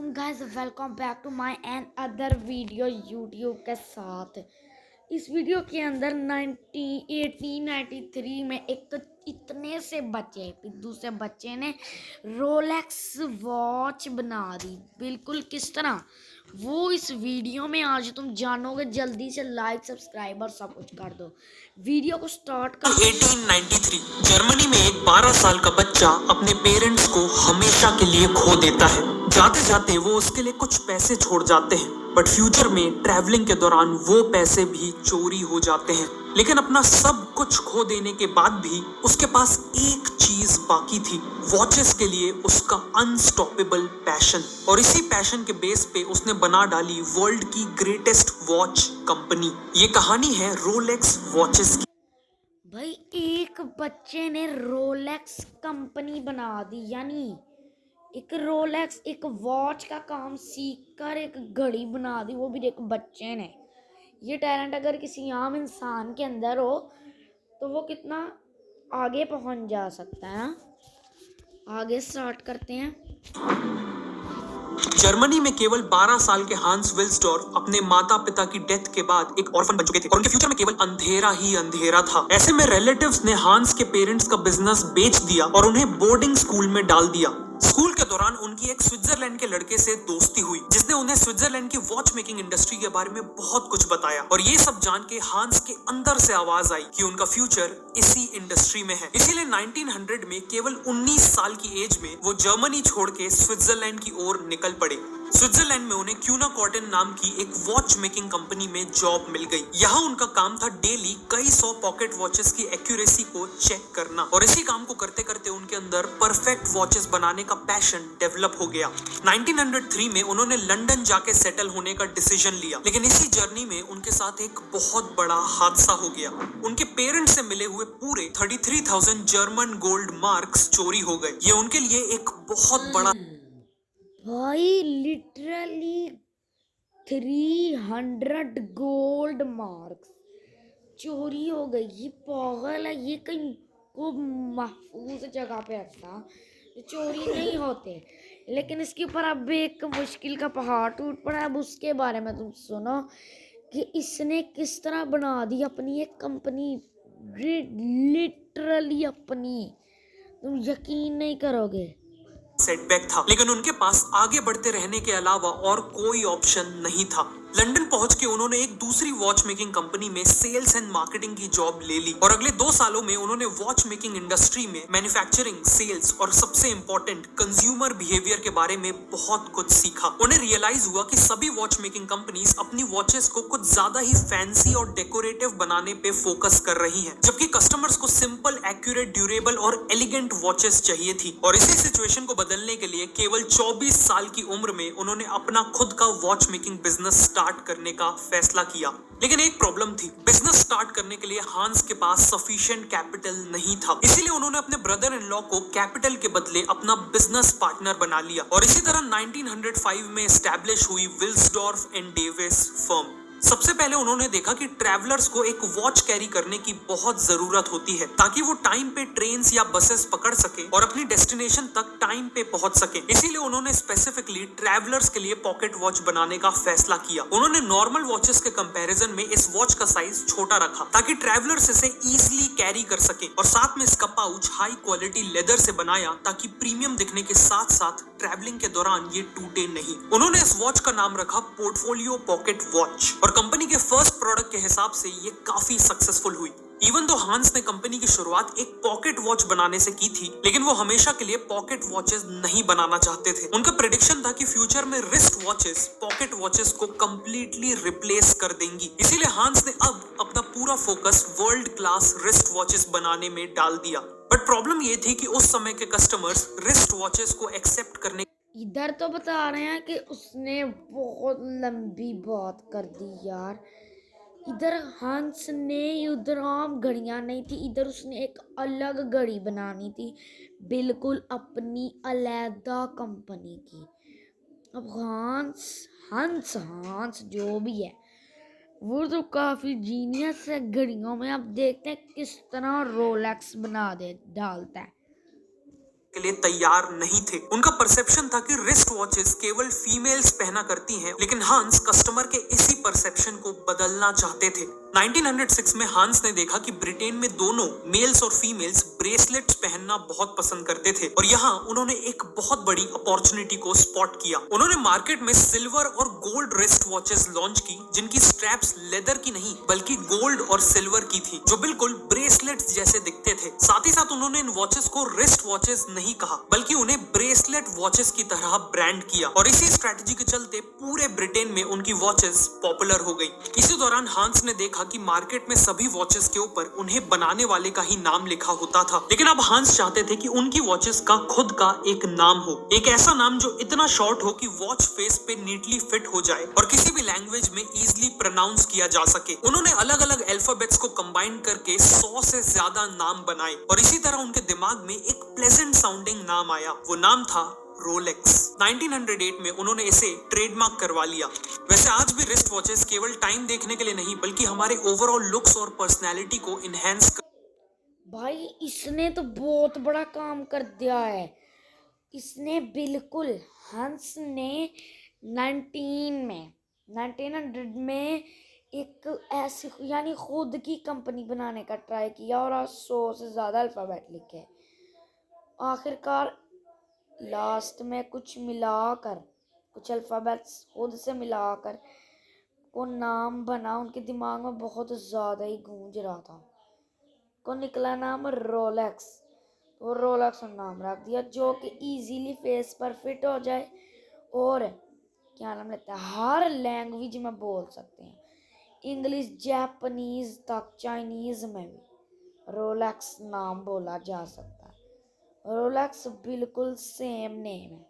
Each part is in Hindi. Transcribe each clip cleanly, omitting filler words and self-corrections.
वालेकुम guys, welcome back to my and other video YouTube के साथ। इस वीडियो के अंदर 1893 में एक तो इतने से बच्चे पिद्दू से बच्चे ने रोलेक्स वॉच बना दी। बिल्कुल किस तरह वो इस वीडियो में आज तुम जानोगे। जल्दी से लाइक सब्सक्राइब और सब कुछ कर दो। वीडियो को स्टार्ट कर। 1893 जर्मनी में एक 12 साल का बच्चा अपने पेरेंट्स को हमेशा के लिए खो देता है। जाते जाते वो उसके लिए कुछ पैसे छोड़ जाते हैं, बट फ्यूचर में ट्रैवलिंग के दौरान वो पैसे भी चोरी हो जाते हैं। लेकिन अपना सब कुछ खो देने के बाद भी उसके पास एक चीज बाकी थी, वॉचेस के लिए उसका अनस्टॉपेबल पैशन। और इसी पैशन के बेस पे उसने बना डाली वर्ल्ड की ग्रेटेस्ट वॉच कंपनी। ये कहानी है रोलेक्स वॉचेस की। भाई एक बच्चे ने रोलेक्स कंपनी बना दी, यानी एक रोलेक्स एक वॉच का काम सीखकर एक घड़ी बना दी, वो भी एक बच्चे ने। ये टैलेंट अगर किसी आम इंसान के अंदर हो तो वो कितना आगे पहुंच जा सकता है। आगे स्टार्ट करते हैं। जर्मनी में केवल 12 साल के हांस विल्सडॉर्फ अपने माता पिता की डेथ के बाद एक ऑर्फन बन चुके थे और उनके फ्यूचर में केवल अंधेरा ही अंधेरा था। ऐसे में रिलेटिव्स ने हांस के पेरेंट्स का बिजनेस बेच दिया और उन्हें बोर्डिंग स्कूल में डाल दिया। स्कूल के दौरान उनकी एक स्विट्जरलैंड के लड़के से दोस्ती हुई, जिसने उन्हें स्विट्जरलैंड की वॉच मेकिंग इंडस्ट्री के बारे में बहुत कुछ बताया। और ये सब जान के हांस के अंदर से आवाज आई कि उनका फ्यूचर इसी इंडस्ट्री में है। इसीलिए 1900 में केवल 19 साल की एज में वो जर्मनी छोड़ के स्विट्जरलैंड की ओर निकल पड़े। स्विट्जरलैंड में उन्हें क्यूना कॉटन नाम की एक वॉच मेकिंग कंपनी में जॉब मिल गई। यहाँ उनका काम था डेली कई 100 पॉकेट वॉचेस की एक्यूरेसी को चेक करना। और इसी काम को करते करते उनके अंदर परफेक्ट वॉचेस बनाने का पैशन डेवलप हो गया। 1903 में उन्होंने लंदन जाके सेटल होने का डिसीजन लिया, लेकिन इसी जर्नी में उनके साथ एक बहुत बड़ा हादसा हो गया। उनके पेरेंट्स से मिले हुए पूरे 33,000 जर्मन गोल्ड मार्क्स चोरी हो गए। ये उनके लिए एक बहुत बड़ा भाई लिटरली 300 गोल्ड मार्क्स चोरी हो गई। ये पागल है, ये कहीं को महफूज जगह पे रखता, ये चोरी नहीं होते। लेकिन इसके ऊपर अब एक मुश्किल का पहाड़ टूट पड़ा। अब उसके बारे में तुम सुनो कि इसने किस तरह बना दी अपनी एक कंपनी, लिटरली अपनी, तुम यकीन नहीं करोगे। सेटबैक था, लेकिन उनके पास आगे बढ़ते रहने के अलावा और कोई ऑप्शन नहीं था। लंदन पहुंच के उन्होंने एक दूसरी वॉच मेकिंग कंपनी में सेल्स एंड मार्केटिंग की जॉब ले ली और अगले 2 सालों में उन्होंने वॉच मेकिंग इंडस्ट्री में मैन्युफैक्चरिंग, सेल्स और सबसे इंपॉर्टेंट कंज्यूमर बिहेवियर के बारे में बहुत कुछ सीखा। उन्हें रियलाइज हुआ कि सभी वॉच मेकिंग कंपनीज अपनी वॉचेस को कुछ ज्यादा ही फैंसी और डेकोरेटिव बनाने पे फोकस कर रही हैं, जबकि कस्टमर्स को सिंपल, एक्यूरेट, ड्यूरेबल और एलिगेंट वॉचेस चाहिए थी। और इसी सिचुएशन को बदलने के लिए केवल 24 साल की उम्र में उन्होंने अपना खुद का वॉच मेकिंग बिजनेस स्टार्ट करने का फैसला किया। लेकिन एक प्रॉब्लम थी, बिजनेस स्टार्ट करने के लिए हांस के पास सफिशिएंट कैपिटल नहीं था। इसीलिए उन्होंने अपने ब्रदर इन लॉ को कैपिटल के बदले अपना बिजनेस पार्टनर बना लिया और इसी तरह 1905 में एस्टैब्लिश हुई विल्सडॉर्फ एंड डेविस फर्म। सबसे पहले उन्होंने देखा कि ट्रैवलर्स को एक वॉच कैरी करने की बहुत जरूरत होती है, ताकि वो टाइम पे ट्रेन या बसेस पकड़ सके और अपनी डेस्टिनेशन तक टाइम पे पहुंच सके। इसीलिए उन्होंने स्पेसिफिकली ट्रैवलर्स के लिए पॉकेट वॉच बनाने का फैसला किया। उन्होंने नॉर्मल वॉचेस के कंपैरिजन में इस वॉच का साइज छोटा रखा, ताकि ट्रैवलर्स इसे इजिली कैरी कर सके। और साथ में इसका पाउच हाई क्वालिटी लेदर से बनाया, ताकि प्रीमियम दिखने के साथ साथ ट्रैवलिंग के दौरान ये टूटे नहीं। उन्होंने इस वॉच का नाम रखा पोर्टफोलियो पॉकेट वॉच और कंपनी के फर्स्ट प्रोडक्ट के हिसाब से ये काफी सक्सेसफुल हुई। इवन दो हांस ने कंपनी की शुरुआत एक पॉकेट वॉच बनाने से की थी, लेकिन वो हमेशा के लिए पॉकेट वॉचेस नहीं बनाना चाहते थे। उनका प्रेडिक्शन था कि फ्यूचर में रिस्ट वॉचेस पॉकेट वॉचेस को कंप्लीटली रिप्लेस कर देंगी। इसीलिए हांस ने अब अपना पूरा focus world class wrist watches बनाने में डाल दिया। बट प्रॉब्लम ये थी कि उस समय के कस्टमर्स रिस्ट वॉचेस को एक्सेप्ट करने इधर तो बता रहे हैं कि उसने बहुत लंबी बात कर दी यार। इधर हंस ने, उधर आम घड़ियां नहीं थी, इधर उसने एक अलग घड़ी बनानी थी, बिल्कुल अपनी अलैदा कंपनी की। अब हंस हंस हंस जो भी है वो तो काफी जीनियस है घड़ियों में। अब देखते हैं किस तरह रोलेक्स बना दे डालता है। के लिए तैयार नहीं थे। उनका परसेप्शन था कि रिस्ट वॉचेस केवल फीमेल्स पहना करती हैं, लेकिन हांस कस्टमर के इसी परसेप्शन को बदलना चाहते थे। 1906 में हांस ने देखा कि ब्रिटेन में दोनों मेल्स और फीमेल्स ब्रेसलेट्स पहनना बहुत पसंद करते थे और यहाँ उन्होंने एक बहुत बड़ी अपॉर्चुनिटी को स्पॉट किया। उन्होंने मार्केट में सिल्वर और गोल्ड रिस्ट वॉचेस लॉन्च की, जिनकी स्ट्रैप्स लेदर की नहीं बल्कि गोल्ड और सिल्वर की थी, जो बिल्कुल ब्रेसलेट्स जैसे दिखते थे। साथ ही साथ उन्होंने इन वॉचेस को रिस्ट वॉचेस नहीं कहा, बल्कि उन्हें ब्रेसलेट वॉचेस की तरह ब्रांड किया और इसी स्ट्रेटजी के चलते पूरे ब्रिटेन में उनकी वॉचेस पॉपुलर हो गई। इसी दौरान हांस ने देखा कि मार्केट में सभी वॉचेस के ऊपर उन्हें बनाने वाले का ही नाम लिखा होता था, लेकिन अब हांस चाहते थे कि उनकी वॉचेस का खुद का एक नाम हो, एक ऐसा नाम जो इतना शॉर्ट हो कि वॉच फेस पे नीटली फिट हो जाए और किसी भी लैंग्वेज में इजीली प्रोनाउंस किया जा सके। उन्होंने अलग अलग अल्फाबेट्स को कंबाइन करके 100 से ज्यादा नाम बनाए और इसी तरह उनके दिमाग में एक प्लेजेंट साउंडिंग नाम आया। वो नाम था रोलेक्स। 1908 में उन्होंने इसे ट्रेडमार्क करवा लिया। वैसे आज भी रिस्ट वॉचेस केवल टाइम देखने के लिए नहीं बल्कि हमारे ओवरऑल लुक्स और पर्सनैलिटी को इनहेंस भाई इसने तो बहुत बड़ा काम कर दिया है। इसने बिल्कुल हंस ने 1900 में एक ऐसी यानी खुद की कंपनी बनाने का ट्राई किया और आज 100 से ज़्यादा अल्फ़ाबेट लिखे। आखिरकार लास्ट में कुछ अल्फ़ाबेट्स खुद से मिलाकर को नाम बना। उनके दिमाग में बहुत ज़्यादा ही गूंज रहा था, को निकला नाम रोलेक्स। तो रोलेक्स नाम रख दिया, जो कि इजीली फेस पर फिट हो जाए और क्या नाम लेता है, हर लैंग्वेज में बोल सकते हैं, इंग्लिश, जापानीज तक, चाइनीज में भी रोलेक्स नाम बोला जा सकता है। रोलेक्स बिल्कुल सेम नेम है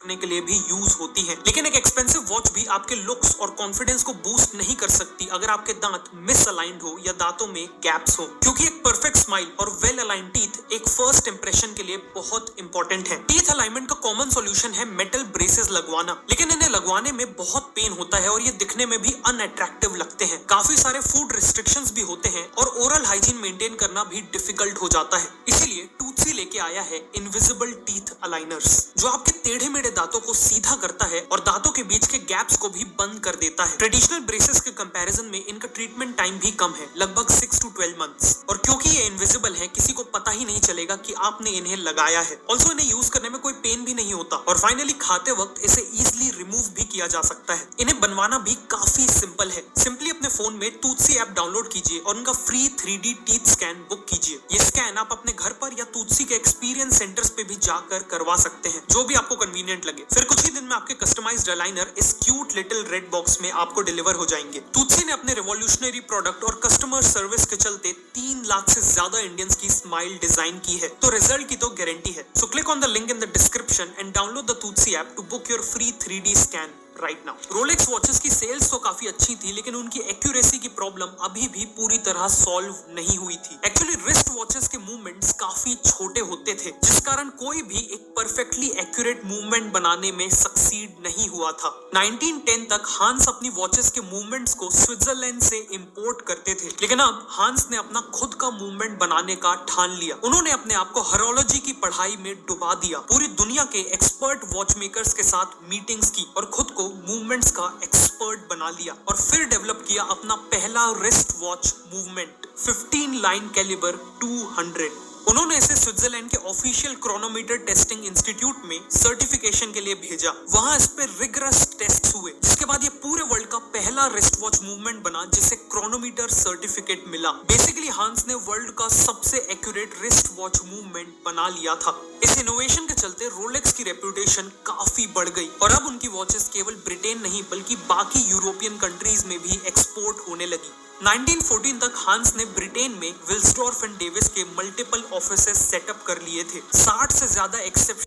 करने के लिए भी यूज होती है, लेकिन एक एक्सपेंसिव वॉच भी आपके लुक्स और कॉन्फिडेंस को बूस्ट नहीं कर सकती अगर आपके दांत मिसअलाइंड हो या दांतों में गैप्स हो, क्योंकि एक परफेक्ट स्माइल और वेल अलाइंड टीथ एक फर्स्ट इंप्रेशन के लिए बहुत इंपॉर्टेंट है। टीथ अलाइनमेंट का कॉमन सॉल्यूशन है मेटल ब्रेसेस लगवाना, लेकिन इन्हें लगवाने में बहुत पेन होता है और ये दिखने में भी अनअट्रैक्टिव लगते हैं। काफी सारे फूड रिस्ट्रिक्शंस भी होते हैं और ओरल हाइजीन मेंटेन करना भी डिफिकल्ट हो जाता है। इसीलिए टूथसी लेके आया है इनविजिबल टीथ अलाइनर्स, जो आपके टेढ़े मेढ़े दांतों को सीधा करता है और दांतों के बीच के गैप्स को भी बंद कर देता है। ट्रेडिशनल ब्रेसेस के कंपैरिजन में इनका ट्रीटमेंट टाइम भी कम है, लगभग 6 to 12 मंथ्स, और क्योंकि ये इनविजिबल है किसी को पता ही नहीं चलेगा कि आपने इन्हें लगाया है। ऑल्सो इन्हें यूज करने में कोई पेन भी नहीं होता और फाइनली खाते वक्त इसे इजिली रिमूव भी किया जा सकता है। इन्हें बनवाना भी काफी सिंपल है। सिंपली अपने फोन में टूथसी ऐप डाउनलोड कीजिए और उनका free 3D teeth scan book कीजिए। ये स्कैन आप अपने घर पर या टूथसी के एक्सपीरियंस सेंटर्स पे भी जाकर करवा सकते हैं, जो भी आपको कन्वीनियंट लगे। फिर कुछ ही दिन में आपके कस्टमाइज्ड अलाइनर इस क्यूट लिटिल रेड बॉक्स में आपको डिलीवर हो जाएंगे। टूथसी ने अपने रिवॉल्यूशनरी प्रोडक्ट और कस्टमर सर्विस के चलते 3 लाख से ज्यादा इंडियंस की स्माइल डिजाइन की है, तो रिजल्ट की तो गारंटी है। So click on the link in the description and download the Toothsi app to book your free 3D scan right now. Rolex watches की सेल्स तो काफी अच्छी थी, लेकिन उनकी एक्यूरेसी की प्रॉब्लम अभी भी पूरी तरह सॉल्व नहीं हुई थी। एक्चुअली रिस्ट वॉचेस के मूवमेंट्स काफी छोटे होते थे, जिस कारण कोई भी एक परफेक्टली एक्यूरेट मूवमेंट बनाने में सक्सीड नहीं हुआ था। 1910 तक हांस अपनी वॉचेस के मूवमेंट्स को स्विट्जरलैंड से इंपोर्ट करते थे, लेकिन अब हांस ने अपना खुद का मूवमेंट बनाने का ठान लिया। उन्होंने अपने आप को हॉरोलॉजी की पढ़ाई में डुबा दिया, पूरी दुनिया के एक्सपर्ट वॉच मेकर्स के साथ मीटिंग्स की और खुद को मूवमेंट्स का एक्सपर्ट बना लिया और फिर डेवलप किया अपना पहला wrist watch movement 15 line calibre 200। उन्होंने इसे स्विट्जरलैंड के ऑफिशियल क्रोनोमीटर टेस्टिंग इंस्टीट्यूट में सर्टिफिकेशन के लिए भेजा। वहां इस पे रिगरस टेस्ट हुए, जिसके बाद ये पूरे वर्ल्ड का पहला रिस्ट वॉच मूवमेंट बना जिसे क्रोनोमीटर सर्टिफिकेट मिला। बेसिकली हांस ने वर्ल्ड का सबसे एक्यूरेट रिस्ट वॉच मूवमेंट बना लिया था। इस इनोवेशन के चलते रोलेक्स की रेपुटेशन काफी बढ़ गई और अब उनकी वॉचेस केवल ब्रिटेन नहीं बल्कि बाकी यूरोपियन कंट्रीज में भी एक्सपोर्ट होने लगी। 1914 तक हांस ने ब्रिटेन में विल्सडॉर्फ एंड डेविस के मल्टीपल ऑफिसेस सेटअप कर लिए थे। 60 से ज्यादा एक्सेप्शन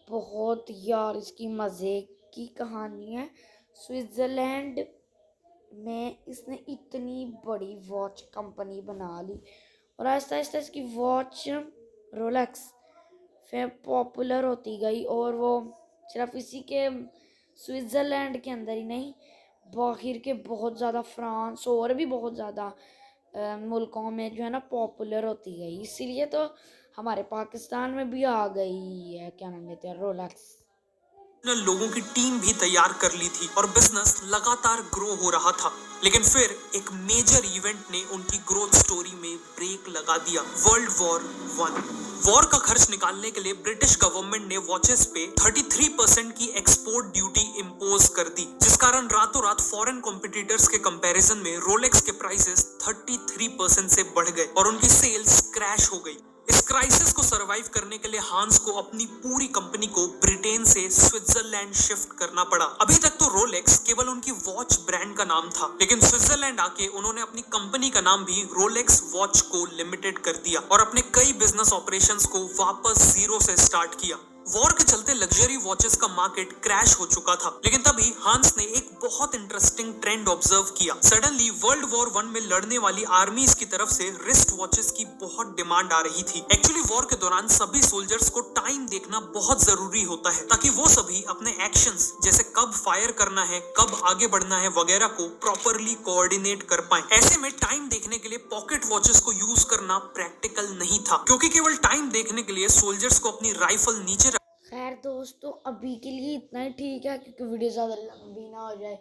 बहुत यार इसकी मज़े की कहानी है। स्विट्ज़रलैंड में इसने इतनी बड़ी वॉच कंपनी बना ली और आहिस्ता आहिस्ता इसकी वॉच रोलेक्स फिर पॉपुलर होती गई और वो सिर्फ इसी के स्विट्ज़रलैंड के अंदर ही नहीं, बाहर के बहुत ज़्यादा फ्रांस और भी बहुत ज़्यादा मुल्कों में जो है ना पॉपुलर होती गई। इसीलिए तो हमारे पाकिस्तान में भी आ गई है, क्या नाम लेते हैं, रोलेक्स। लोगों की टीम भी तैयार कर ली थी और बिजनेस लगातार ग्रो हो रहा था। लेकिन फिर एक मेजर इवेंट ने उनकी ग्रोथ स्टोरी में ब्रेक लगा दिया, वर्ल्ड वॉर 1। वॉर का खर्च निकालने के लिए ब्रिटिश गवर्नमेंट ने वॉचेस पे 33% की एक्सपोर्ट ड्यूटी इम्पोज कर दी, जिस कारण रातों रात फॉरेन कॉम्पिटिटर्स के कंपैरिजन में रोलेक्स के प्राइसेस 33% से बढ़ गए और उनकी सेल्स क्रैश हो गई। इस क्राइसिस को सरवाइव करने के लिए हांस को अपनी पूरी कंपनी को ब्रिटेन से स्विट्जरलैंड शिफ्ट करना पड़ा। अभी तक तो रोलेक्स केवल उनकी वॉच ब्रांड का नाम था, लेकिन स्विट्जरलैंड आके उन्होंने अपनी कंपनी का नाम भी रोलेक्स वॉच को लिमिटेड कर दिया और अपने कई बिजनेस ऑपरेशंस को वापस जीरो से स्टार्ट किया। वॉर के चलते लग्जरी वॉचेस का मार्केट क्रैश हो चुका था, लेकिन तभी हांस ने एक बहुत इंटरेस्टिंग ट्रेंड ऑब्जर्व किया। सडनली वर्ल्ड वॉर 1 में लड़ने वाली आर्मीज की तरफ से रिस्ट वॉचेस की बहुत डिमांड आ रही थी। एक्चुअली वॉर के दौरान सभी सोल्जर्स को टाइम देखना बहुत जरूरी होता है, ताकि वो सभी अपने एक्शंस जैसे कब फायर करना है, कब आगे बढ़ना है वगैरह को प्रॉपरली कोऑर्डिनेट कर पाए। ऐसे में टाइम देखने के लिए पॉकेट वॉचेस को यूज करना प्रैक्टिकल नहीं था, क्योंकि केवल टाइम देखने के लिए सोल्जर्स को अपनी राइफल नीचे। खैर दोस्तों, अभी के लिए इतना ही ठीक है, क्योंकि वीडियो ज़्यादा लंबी ना हो जाए।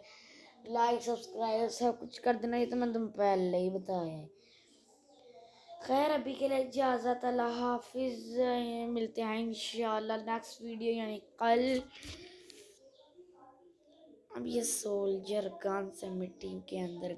लाइक सब्सक्राइब सब कुछ कर देना, ये तो मैं तुम्हें पहले ही बताया है। खैर अभी के लिए इजाज़त, अल्लाह हाफिज़। मिलते हैं इंशाल्लाह नेक्स्ट वीडियो यानी कल। अब ये सोल्जर गन से मिट्टी के अंदर